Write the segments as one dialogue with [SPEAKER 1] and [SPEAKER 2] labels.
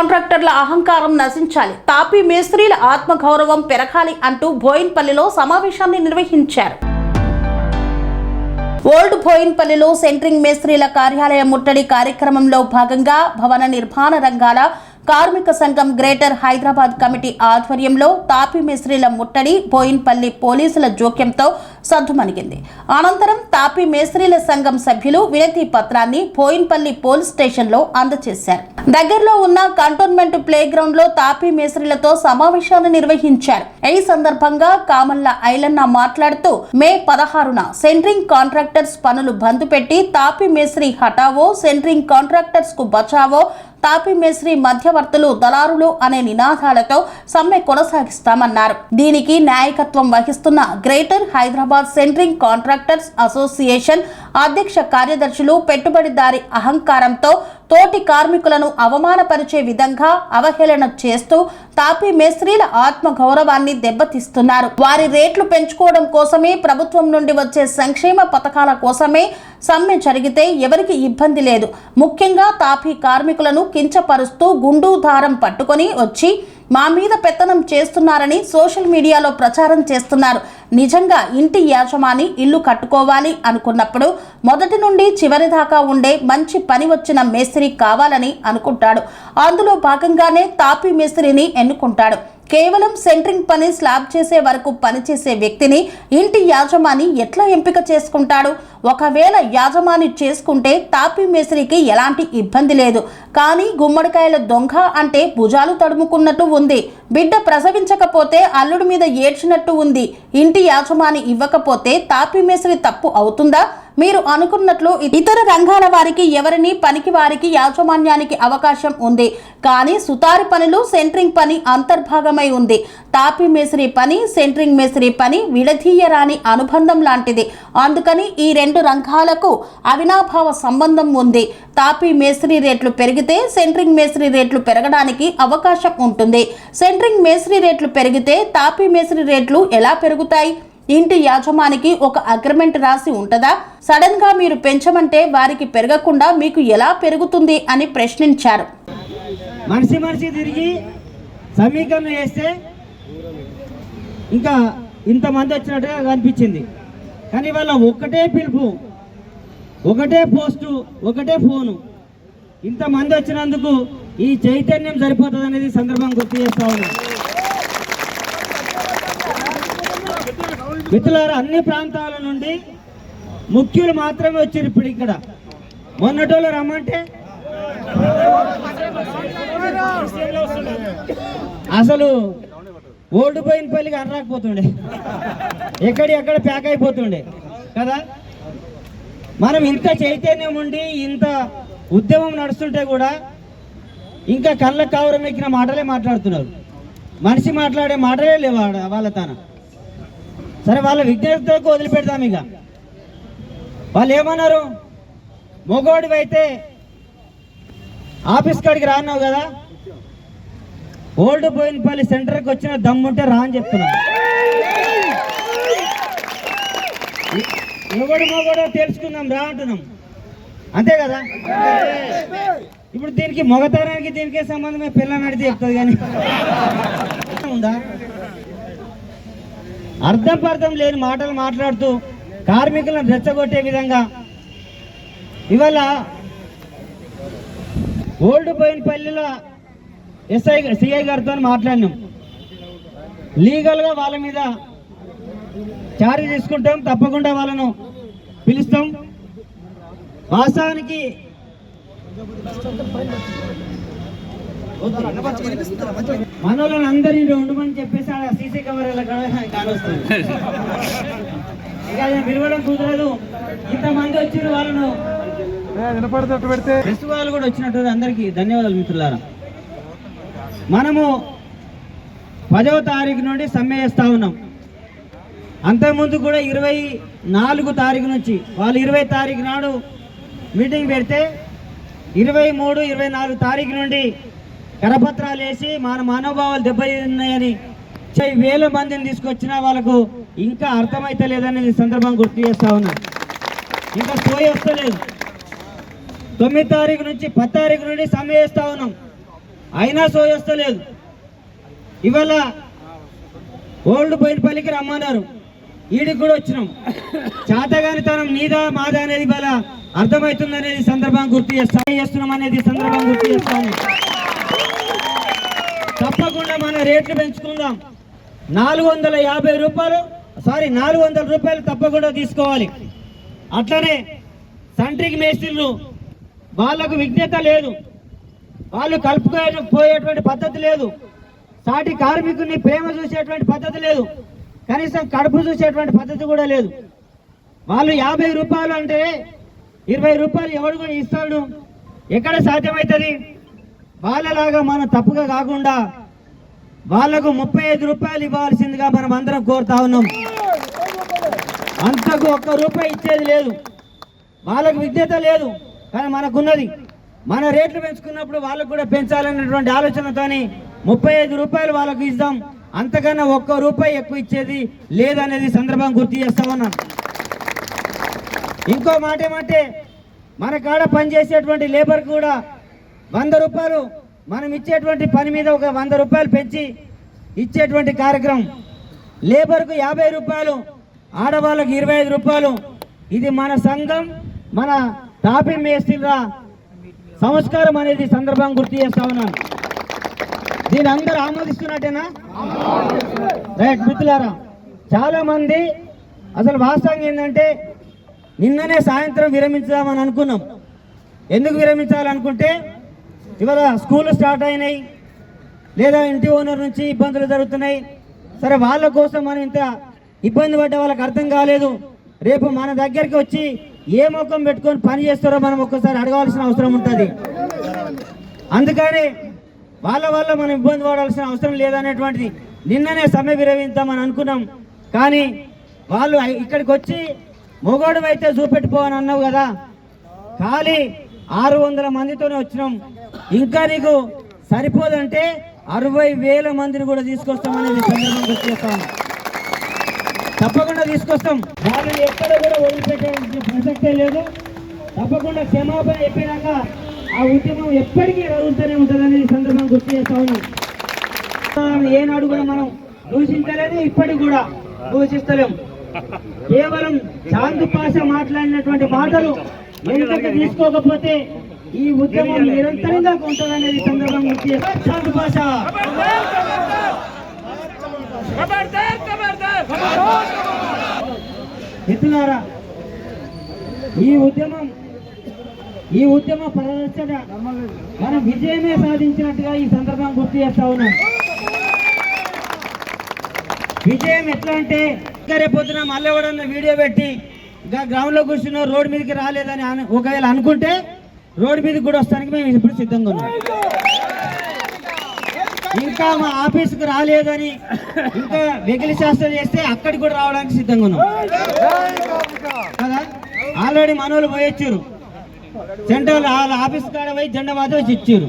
[SPEAKER 1] కాంట్రాక్టర్ల అహంకారం నశించాలి, తాపీ మేస్త్రీల ఆత్మగౌరవం పెరగాలి అంటూ బోయిన్పల్లిలో సమావేశాన్ని నిర్వహించారు. ఓల్డ్ బోయిన్పల్లిలో సెంట్రింగ్ మేస్త్రీల కార్యాలయ ముట్టడి కార్యక్రమంలో భాగంగా భవన నిర్మాణ రంగాల కార్మిక సంఘం గ్రేటర్ హైదరాబాద్ కమిటీ ఆధ్వర్యంలో తాపీ మేస్త్రీల ముట్టడి బోయిన్పల్లి పోలీసుల జోక్యంతో సద్దుమణిగింది. అనంతరం తాపీ మేస్త్రీల సంఘం సభ్యులు వినతి పత్రాన్ని బోయిన్పల్లి పోలీస్ స్టేషన్లో అందజేశారు. దగ్గరలో ఉన్న కంటోన్మెంట్ ప్లే గ్రౌండ్ లో తాపీ మేస్త్రీలతో సమావేశాన్ని నిర్వహించారు. ఈ సందర్భంగా కామల్ల ఐలన్న మాట్లాడుతూ మే 16న సెంట్రింగ్ కాంట్రాక్టర్స్ పనులు బంద్ పెట్టి తాపీ మేస్త్రీ హటావో, సెంట్రింగ్ కాంట్రాక్టర్స్ కు బచావో, తాపీ మేస్త్రీ మధ్యవర్తులు దళారులు అనే నినాదాలతో సమ్మె కొనసాగిస్తామన్నారు. దీనికి నాయకత్వం వహిస్తున్న greater Hyderabad centring contractors association అధ్యక్ష కార్యదర్శులు పెట్టుబడిదారి అహంకారంతో తోటి కార్మికులను అవమానపరిచే విధంగా అవహేళన చేస్తూ తాపీ మేస్త్రీల ఆత్మ గౌరవాన్ని దెబ్బతీస్తున్నారు. వారి రేట్లు పెంచుకోవడం కోసమే, ప్రభుత్వం నుండి వచ్చే సంక్షేమ పథకాల కోసమే సమ్మె జరిగితే ఎవరికి ఇబ్బంది లేదు. ముఖ్యంగా తాపీ కార్మికులను కించపరుస్తూ గుండు దారం పట్టుకొని వచ్చి మా మీద పెత్తనం చేస్తున్నారని సోషల్ మీడియాలో ప్రచారం చేస్తున్నారు. నిజంగా ఇంటి యాజమాని ఇల్లు కట్టుకోవాలి అనుకున్నప్పుడు మొదటి నుండి చివరి దాకా ఉండే మంచి పని వచ్చిన మేస్త్రి కావాలని అనుకుంటాడు. అందులో భాగంగానే తాపీ మేస్త్రిని ఎన్నుకుంటాడు. కేవలం సెంట్రింగ్ పని స్లాబ్ చేసే వరకు పనిచేసే వ్యక్తిని ఇంటి యాజమాని ఎట్లా ఎంపిక చేసుకుంటాడు? ఒకవేళ యాజమాని చేసుకుంటే తాపీ మేస్త్రికి ఎలాంటి ఇబ్బంది లేదు. కానీ గుమ్మడికాయల దొంగ అంటే భుజాలు తడుముకున్నట్టు ఉంది. బిడ్డ ప్రసవించకపోతే అల్లుడి మీద ఏడ్చినట్టు ఉంది. ఇంటి యాజమాని ఇవ్వకపోతే తాపీ మేస్త్రి తప్పు అవుతుందా? మీరు అనుకున్నట్లు ఇతర రంగాల వారికి ఎవరిని పనికి వారికి యాజమాన్యానికి అవకాశం ఉంది. కానీ సుతారి పనులు సెంట్రింగ్ పని అంతర్భాగమై ఉంది. తాపీ మేస్త్రి పని, సెంట్రింగ్ మేస్త్రి పని విడదీయరాని అనుబంధం లాంటిది. అందుకని ఈ రెండు రంగాలకు అవినాభావ సంబంధం ఉంది. తాపీ మేస్త్రి రేట్లు పెరిగితే సెంట్రింగ్ మేస్త్రి రేట్లు పెరగడానికి అవకాశం ఉంటుంది. సెంట్రింగ్ మేస్త్రి రేట్లు పెరిగితే తాపీ మేస్త్రి రేట్లు ఎలా పెరుగుతాయి? ఇంటి యాజమానికి ఒక అగ్రిమెంట్ రాసి ఉంటుందా? సడన్ గా మీరు పెంచమంటే వారికి పెరగకుండా మీకు ఎలా పెరుగుతుంది అని ప్రశ్నించారు.
[SPEAKER 2] మనిషి తిరిగి సమీకరణ చేస్తే ఇంకా ఇంతమంది వచ్చినట్టుగా కనిపించింది. కానీ వాళ్ళ ఒకటే పిలుపు, ఒకటే పోస్టు, ఒకటే ఫోను. ఇంతమంది వచ్చినందుకు ఈ చైతన్యం సరిపోతుంది అనేది సందర్భం గుర్తు చేస్తా ఉన్నాను. మిత్రులారా, అన్ని ప్రాంతాల నుండి ముఖ్యులు మాత్రమే వచ్చారు. ఇప్పుడు ఇక్కడ మొన్నటోళ్ళు రమ్మంటే అసలు ఓల్డ్ బోయిన్పల్లికి అనరాకపోతుండే, ఎక్కడ ప్యాక్ అయిపోతుండే కదా. మనం ఇంత చైతన్యం ఉండి ఇంత ఉద్యమం నడుస్తుంటే కూడా ఇంకా కళ్ళ కావరం ఎక్కిన మాటలే మాట్లాడుతున్నారు. మనిషి మాట్లాడే మాటలే లేవు వాళ్ళ తన. సరే, వాళ్ళ విజ్ఞప్తికి వదిలిపెడతాం. ఇక వాళ్ళు ఏమన్నారు? మొగోడివి అయితే ఆఫీస్ కాడికి రాన్నావు కదా, ఓల్డ్ బోయిన్పల్లి సెంటర్కి వచ్చిన దమ్ముంటే రా అని చెప్తున్నాను. మొగోడో తెలుసుకుందాం రా అంటున్నాం, అంతే కదా. ఇప్పుడు దీనికి మొగతనానికి దీనికే సంబంధమే పిల్లని అడిగితే చెప్తుంది. కానీ ఉందా? అర్థం లేని మాటలు మాట్లాడుతూ కార్మికులను రెచ్చగొట్టే విధంగా ఇవాళ ఓల్డ్ బోయిన్పల్లిలో సిఐ గారితో మాట్లాడినాం. లీగల్గా వాళ్ళ మీద చార్జ్ తీసుకుంటాం, తప్పకుండా వాళ్ళను పిలుస్తాం. వాస్తవానికి మనోళ్ళని అందరినీ ఉండమని చెప్పేసి ఆడ సీసీ కెమెరాల కానొస్తుంది. ఇక విరవడం కుదరదు. ఇంతమంది వచ్చిన వాళ్ళను ప్రెస్ వాళ్ళు కూడా వచ్చినట్టు అందరికీ ధన్యవాదాలు మిత్రులారా. మనము 10వ తారీఖు నుండి సమ్మె చేస్తా ఉన్నాం. అంతకుముందు కూడా 24 తారీఖు నుంచి వాళ్ళు 20 తారీఖు నాడు మీటింగ్ పెడితే 23, 24 తారీఖు నుండి కరపత్రాలు వేసి మన మనోభావాలు దెబ్బతిన్నాయని 10,000 మందిని తీసుకొచ్చినా వాళ్ళకు ఇంకా అర్థమైతే లేదనేది సందర్భం గుర్తు చేస్తా ఉన్నాం. ఇంకా సోయి వస్తలేదు. 9 తారీఖు నుంచి 10 తారీఖు నుండి సమ్మె చేస్తా ఉన్నాం. అయినా సోయొస్తలేదు. ఇవాళ ఓల్డ్ బోయినపల్లికి రమ్మన్నారు, ఈడికి కూడా వచ్చినాం. చేతగానితనం నీదా మాదా అనేది ఇవాళ అర్థమవుతుందనేది సందర్భం గుర్తు చేస్తున్నాం అనేది సందర్భం గుర్తు చేస్తాను. తప్పకుండా మన రేట్లు పెంచుకుందాం. 450 రూపాయలు 400 రూపాయలు తప్పకుండా తీసుకోవాలి. అట్లనే సెంట్రింగ్ మేస్త్రీలు వాళ్ళకు విజ్ఞత లేదు, వాళ్ళు కలుపుకోపోయేటువంటి పద్ధతి లేదు, సాటి కార్మికుని ప్రేమ చూసేటువంటి పద్ధతి లేదు, కనీసం కడుపు చూసేటువంటి పద్ధతి కూడా లేదు. వాళ్ళు 50 రూపాయలు అంటే 20 రూపాయలు ఎవడు కూడా ఇస్తాడు? ఎక్కడ సాధ్యమవుతుంది? వాళ్ళలాగా మనం తప్పుగా కాకుండా వాళ్ళకు 35 రూపాయలు ఇవ్వాల్సిందిగా మనం అందరం కోరుతా ఉన్నాం. అంతకు 1 రూపాయి ఇచ్చేది లేదు. వాళ్ళకు విజ్ఞత లేదు, కానీ మనకున్నది. మన రేట్లు పెంచుకున్నప్పుడు వాళ్ళకు కూడా పెంచాలనేటువంటి ఆలోచనతోని 35 రూపాయలు వాళ్ళకు ఇద్దాం, అంతకన్నా 1 రూపాయి ఎక్కువ ఇచ్చేది లేదనేది సందర్భం గుర్తు చేస్తా ఉన్నాను. ఇంకో మాట ఏమంటే, మన కాడ పనిచేసేటువంటి లేబర్ కూడా 100 రూపాయలు మనం ఇచ్చేటువంటి పని మీద ఒక 100 రూపాయలు పెంచి ఇచ్చేటువంటి కార్యక్రమం. లేబర్కు 50 రూపాయలు, ఆడవాళ్ళకు 25 రూపాయలు. ఇది మన సంఘం, మన తాపీ మేస్త్రీల సంస్కారం అనేది సందర్భం గుర్తు చేస్తా ఉన్నాను. దీని అందరూ ఆమోదిస్తున్నట్టేనా? రైట్ మిత్రులారా, చాలా మంది అసలు వాస్తవంగా ఏంటంటే నిన్ననే సాయంత్రం విరమించుదామని అనుకున్నాం. ఎందుకు విరమించాలనుకుంటే ఇవాళ స్కూల్ స్టార్ట్ అయినాయి, లేదా ఇంటి ఓనర్ నుంచి ఇబ్బందులు జరుగుతున్నాయి. సరే, వాళ్ళ కోసం మనం ఇంత ఇబ్బంది పడ్డ వాళ్ళకి అర్థం కాలేదు. రేపు మన దగ్గరికి వచ్చి ఏ ముఖం పెట్టుకొని పని చేస్తారో మనం ఒక్కసారి అడగాల్సిన అవసరం ఉంటుంది. అందుకని వాళ్ళ వల్ల మనం ఇబ్బంది పడాల్సిన అవసరం లేదనేటువంటిది నిన్ననే సమ్మె విరమిద్దామని అనుకున్నాం. కానీ వాళ్ళు ఇక్కడికి వచ్చి మొగోడు అయితే చూపెట్టుకోవని అన్నావు కదా, ఖాళీ 600 మందితోనే వచ్చినాం, ఇంకా నీకు సరిపోదంటే 60,000 మందిని కూడా తీసుకొస్తామనేది సందర్భం గుర్తు చేస్తాను. తప్పకుండా తీసుకొస్తాం. వాళ్ళు ఎక్కడ కూడా వదిలిపెట్టే ప్రసక్తే లేదు. తప్పకుండా క్షమాపణ చెప్పినాక ఆ ఉద్యమం ఎప్పటికీ రగులుతూనే ఉంటుందని సందర్భం గుర్తు చేస్తా ఉన్నాం. ఏనాడు కూడా మనం దూషించలేదు, ఇప్పటికి కూడా దూషిస్తలేం. కేవలం చాందు పాష మాట్లాడినటువంటి మాటలు వెనుకకి తీసుకోకపోతే ఈ ఉద్యమం నిరంతరంగా ఉంటుందనేది సందర్భం గుర్తు చేస్తాం. చాందు పాష మిత్రులారా, ఈ ఉద్యమ ప్రదర్శన మనం విజయమే సాధించినట్టుగా ఈ సందర్భం గుర్తు చేస్తా ఉన్నాం. విజయం ఎట్లా అంటే, రేపొద్దున మళ్ళీ ఎవడన్నా వీడియో పెట్టి ఇంకా గ్రౌండ్ లో కూర్చున్న రోడ్డు మీదకి రాలేదని ఒకవేళ అనుకుంటే రోడ్డు మీదకి కూడా వస్తానికి మేము ఇప్పుడు సిద్ధంగా ఉన్నాం. ఇంకా మా ఆఫీసుకు రాలేదని ఇంకా వెకిలి శాస్త్రం చేస్తే అక్కడికి కూడా రావడానికి సిద్ధంగా ఉన్నాం కదా. ఆల్రెడీ మనోళ్ళు పోయొచ్చారు, సెంట్రల్ వాళ్ళ ఆఫీస్ కాడ పోయి జెండా బాధ వచ్చి ఇచ్చారు.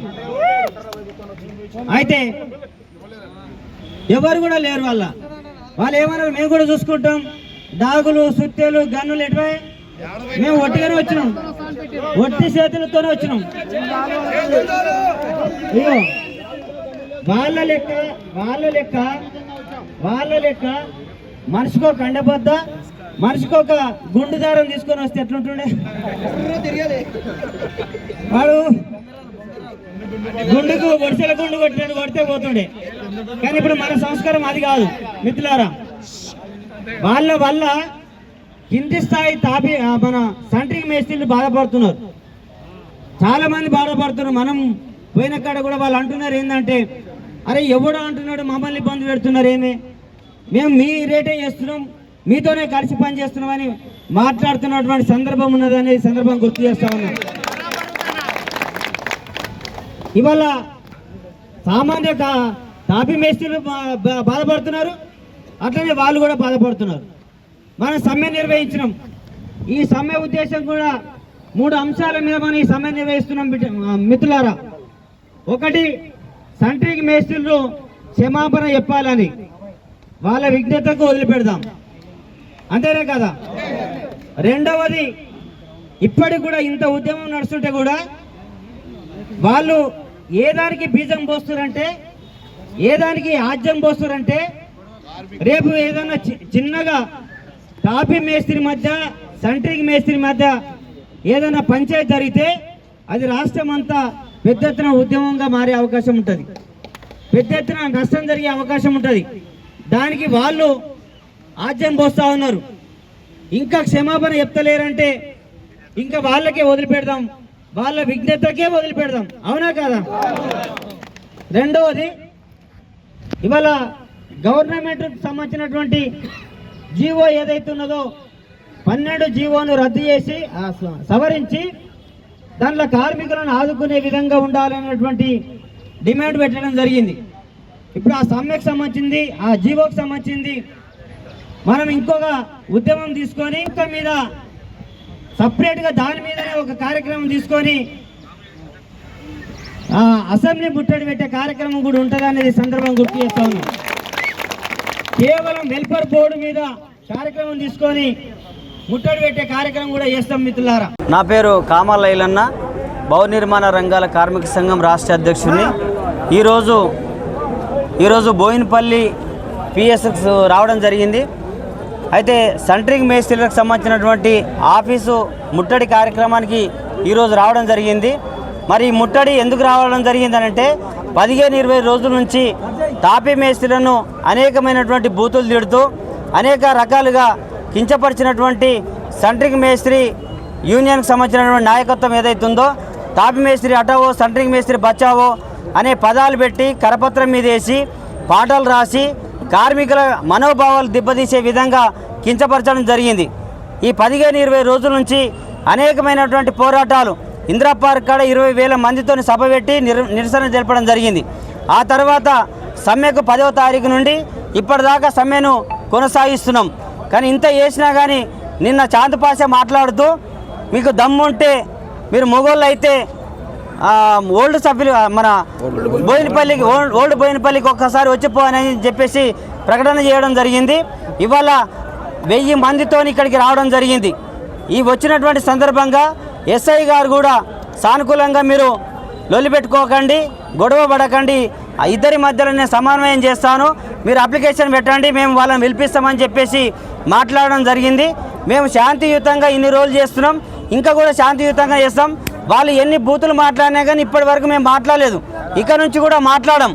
[SPEAKER 2] అయితే ఎవరు కూడా లేరు. వాళ్ళు ఏమన్నారు, మేము కూడా చూసుకుంటాం, డాగులు సుత్తెలు గన్నులు ఎటువై మేము ఒట్టిగానే వచ్చినాం, ఒట్టి చేతులతోనే వచ్చినాం. ఇగో వాళ్ళ లెక్క మనిషికో కండబద్ద, మనిషికొక గుండు దారం తీసుకొని వస్తే ఎట్లుంటుండే? వాడు గుండుకు వడిసెల గుండు కొట్టినట్టు కొడితే పోతుండే. కానీ ఇప్పుడు మన సంస్కారం అది కాదు మిత్రులారా. వాళ్ళ వల్ల కింది స్థాయి మన సెంట్రింగ్ మేస్త్రీలు బాధపడుతున్నారు, చాలా మంది బాధపడుతున్నారు. మనం పోయిన కాడ కూడా వాళ్ళు అంటున్నారు ఏంటంటే, అరే ఎవడో అంటున్నాడు మమ్మల్ని ఇబ్బంది పెడుతున్నారు, మేము మీ రేటే చేస్తున్నాం, మీతోనే కలిసి పని చేస్తున్నామని మాట్లాడుతున్నటువంటి సందర్భం ఉన్నదనే సందర్భం గుర్తు చేస్తా ఉన్నాం. ఇవాళ సామాన్య తాపీ మేస్త్రీలు బాధపడుతున్నారు, అట్లనే వాళ్ళు కూడా బాధపడుతున్నారు. మనం సమ్మె నిర్వహించినాం. ఈ సమ్మె ఉద్దేశం కూడా 3 అంశాల మీద మనం ఈ సమ్మె నిర్వహిస్తున్నాం మిత్రులారా. ఒకటి, సెంట్రింగ్ మేస్త్రీలు క్షమాపణ చెప్పాలని, వాళ్ళ విజ్ఞతకు వదిలిపెడదాం, అంతేనే కదా. రెండవది, ఇప్పటికి కూడా ఇంత ఉద్యమం నడుస్తుంటే కూడా వాళ్ళు ఏ దానికి బీజం పోస్తురంటే, ఏ దానికి ఆజ్యం పోస్తురంటే, రేపు ఏదైనా చిన్నగా టాపీ మేస్త్రి మధ్య సెంట్రింగ్ మేస్త్రి మధ్య ఏదైనా పంచాయతీ జరిగితే అది రాష్ట్రం అంతా పెద్ద ఎత్తున ఉద్యమంగా మారే అవకాశం ఉంటుంది, పెద్ద ఎత్తున నష్టం జరిగే అవకాశం ఉంటుంది. దానికి వాళ్ళు ఆజ్యం పోస్తూ ఉన్నారు. ఇంకా క్షమాపణ చెప్తలేరంటే ఇంకా వాళ్ళకే వదిలిపెడదాం, వాళ్ళ విజ్ఞతకే వదిలిపెడదాం. అవునా కాదా? రెండవది, ఇవాళ గవర్నమెంట్కి సంబంధించినటువంటి జీవో ఏదైతే ఉన్నదో 12 జీవోను రద్దు చేసి సవరించి దాంట్లో కార్మికులను ఆదుకునే విధంగా ఉండాలనేటువంటి డిమాండ్ పెట్టడం జరిగింది. ఇప్పుడు ఆ సమ్మెకు సంబంధించింది, ఆ జీవోకి సంబంధించింది మనం ఇంకొక ఉద్యమం తీసుకొని ఇంకా మీద సపరేట్గా దాని మీదనే ఒక కార్యక్రమం తీసుకొని అసెంబ్లీ ముట్టడి పెట్టే కార్యక్రమం కూడా ఉంటుంది అనేది సందర్భం గుర్తు చేస్తా ఉన్నాం. కేవలం వెల్ఫేర్ బోర్డు మీద కార్యక్రమం తీసుకొని ముట్టడి పెట్టే కార్యక్రమం కూడా చేస్తాం మిత్రులారా.
[SPEAKER 3] నా పేరు కామాల లైలన్న, భవన నిర్మాణ రంగాల కార్మిక సంఘం రాష్ట్ర అధ్యక్షుడిని. ఈరోజు బోయినపల్లి పిఎస్కి రావడం జరిగింది. అయితే సెంట్రింగ్ మేస్త్రీలకు సంబంధించినటువంటి ఆఫీసు ముట్టడి కార్యక్రమానికి ఈరోజు రావడం జరిగింది. మరి ఈ ముట్టడి ఎందుకు రావడం జరిగిందనంటే 15-20 రోజుల నుంచి తాపీ మేస్త్రీలను అనేకమైనటువంటి బూతులు తిడుతూ అనేక రకాలుగా కించపరిచినటువంటి సెంట్రింగ్ మేస్త్రి యూనియన్కి సంబంధించినటువంటి నాయకత్వం ఏదైతుందో తాపీ మేస్త్రి అటావో సెంట్రింగ్ మేస్త్రి బచావో అనే పదాలు పెట్టి కరపత్రం మీద వేసి పాటలు రాసి కార్మికుల మనోభావాలు దెబ్బతీసే విధంగా కించపరచడం జరిగింది. ఈ 15-20 రోజుల నుంచి అనేకమైనటువంటి పోరాటాలు ఇందిరా పార్క్ కాడ 20,000 మందితో సభ పెట్టి నిరసన తెలపడం జరిగింది. ఆ తర్వాత సమ్మెకు 10వ తారీఖు నుండి ఇప్పటిదాకా సమ్మెను కొనసాగిస్తున్నాం. కానీ ఇంత చేసినా కానీ నిన్న చాందపాష మాట్లాడుతూ మీకు దమ్ముంటే మీరు మొగోళ్ళు అయితే ఓల్డ్ సభ్యులు మన బోయినపల్లికి ఓల్డ్ బోయినపల్లికి ఒక్కసారి వచ్చిపోనని చెప్పేసి ప్రకటన చేయడం జరిగింది. ఇవాళ 1000 మందితో ఇక్కడికి రావడం జరిగింది. ఈ వచ్చినటువంటి సందర్భంగా ఎస్ఐ గారు కూడా సానుకూలంగా మీరు లొల్లి పెట్టుకోకండి, గొడవ పడకండి, ఇద్దరి మధ్యలో నేను సమన్వయం చేస్తాను, మీరు అప్లికేషన్ పెట్టండి, మేము వాళ్ళని పిలిపిస్తామని చెప్పేసి మాట్లాడడం జరిగింది. మేము శాంతియుతంగా ఇన్ని రోజులు చేస్తున్నాం, ఇంకా కూడా శాంతియుతంగా చేస్తాం. వాళ్ళు ఎన్ని బూతులు మాట్లాడినా కానీ ఇప్పటి వరకు మేము మాట్లాడలేదు, ఇక నుంచి కూడా మాట్లాడడం,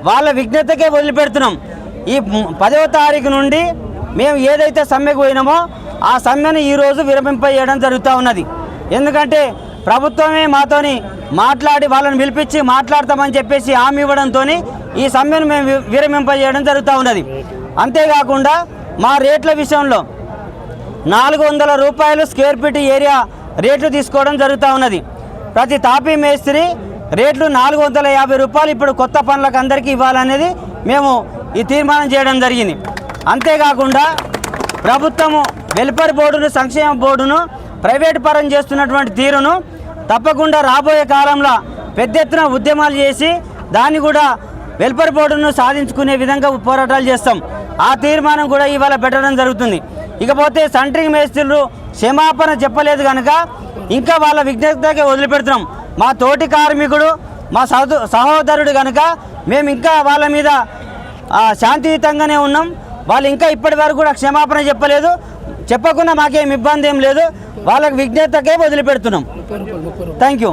[SPEAKER 3] వాళ్ళ విజ్ఞతకే వదిలిపెడుతున్నాం. ఈ 10వ తారీఖు నుండి మేము ఏదైతే సమ్మెకు పోయినామో ఆ సమ్మెను ఈరోజు విరమింపజేయడం జరుగుతూ ఉన్నది. ఎందుకంటే ప్రభుత్వమే మాతోని మాట్లాడి వాళ్ళని పిలిపించి మాట్లాడతామని చెప్పేసి హామీ ఇవ్వడంతో ఈ సమ్మెను మేము విరమింపజేయడం జరుగుతూ ఉన్నది. అంతేకాకుండా మా రేట్ల విషయంలో 400 రూపాయలు స్క్వేర్ ఫీట్ ఏరియా రేట్లు తీసుకోవడం జరుగుతూ ఉన్నది. ప్రతి తాపీ మేస్త్రి రేట్లు 450 రూపాయలు ఇప్పుడు కొత్త పనులకు అందరికీ ఇవ్వాలనేది మేము ఈ తీర్మానం చేయడం జరిగింది. అంతేకాకుండా ప్రభుత్వము వెల్ఫేర్ బోర్డును సంక్షేమ బోర్డును ప్రైవేటు పరం చేస్తున్నటువంటి తీరును తప్పకుండా రాబోయే కాలంలో పెద్ద ఎత్తున ఉద్యమాలు చేసి దాన్ని కూడా వెల్ఫేర్ బోర్డును సాధించుకునే విధంగా పోరాటాలు చేస్తాం. ఆ తీర్మానం కూడా ఇవాళ పెట్టడం జరుగుతుంది. ఇకపోతే సెంట్రింగ్ మేస్త్రీలు క్షమాపణ చెప్పలేదు కనుక ఇంకా వాళ్ళ విజ్ఞతకే వదిలిపెడుతున్నాం. మా తోటి కార్మికుడు మా సహోదరుడు కనుక మేము ఇంకా వాళ్ళ మీద శాంతియుతంగానే ఉన్నాం. వాళ్ళు ఇంకా ఇప్పటి వరకు కూడా క్షమాపణ చెప్పలేదు, చెప్పకుండా మాకేం ఇబ్బంది ఏం లేదు, వాళ్ళకి విజ్ఞతకే వదిలిపెడుతున్నాం. Thank you.